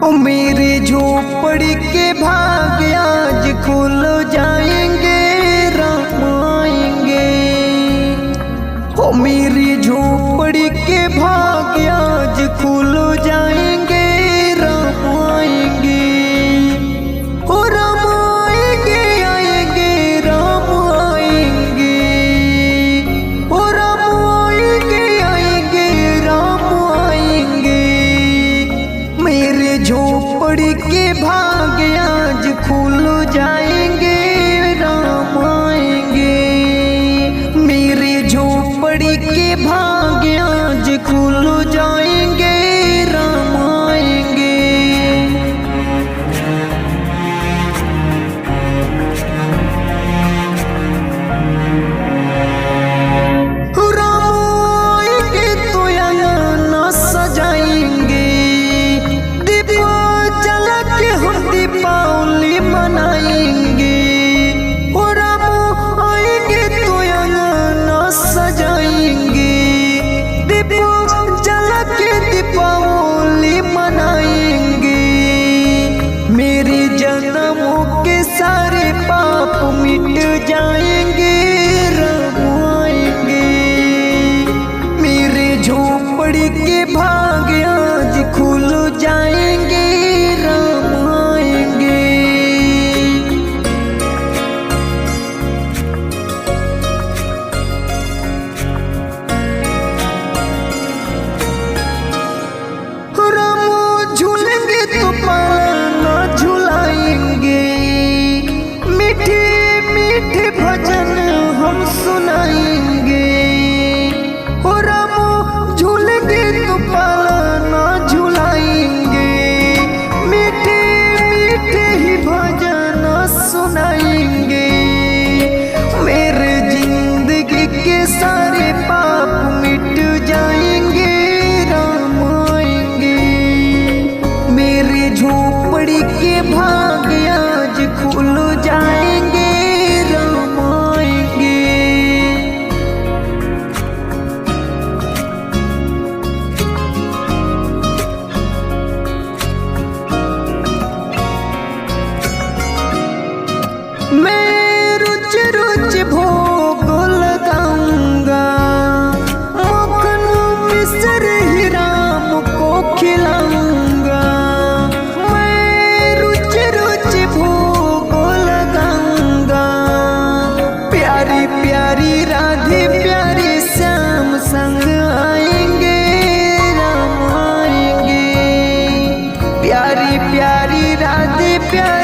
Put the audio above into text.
ओ मेरे झोपड़ी के भाग आज खुल जाएंगे, राम आएंगे। ओ मेरी झोपड़ी के भाग आज खुल जाएंगे, राम आएंगे। ओ राम आएंगे, आएंगे राम आएंगे। ओ राम आएंगे, आएंगे राम आएंगे। मेरे झोपड़ी के भाग आज खुल जाएंगे, राम आएंगे। मेरे झोपड़ी के भाग आज खुल जाएंगे, राम आएंगे। राम आएंगे तो अंगना सजाएंगे, दीपा जला के हम दीपावली मनाएंगे। ओ राम आएंगे तो अंगना सजाएंगे, दीपा जला के दीपावली मनाएंगे। मेरे जन्मों के सारे पाप मिट जाएंगे, राम आएंगे। मेरे झोपड़ी के भाग आज खुल जाएंगे, राम आएंगे। राम झूलेंगे तो पालना झुलाएंगे, मीठे मीठे भजन हम सुनाएंगे। ओ राम झूलेंगे तो पालना झुलाएंगे, मीठे मीठे ही भजन सुनाएंगे। मेरे जिंदगी के सारे पाप मिट जाएंगे, राम आएंगे। मेरे झोपड़ी के भाग आज खुल जाएंगे, राम आएंगे। मैं रुच रुच भोग लगाऊंगा, मक्खन मिश्र ही राम को खिलाऊंगा। मैं रुच रुच भोग लगाऊंगा, प्यारी प्यारी राधे प्यारे श्याम संग आएंगे, राम आएंगे। प्यारी प्यारी राधे प्यारे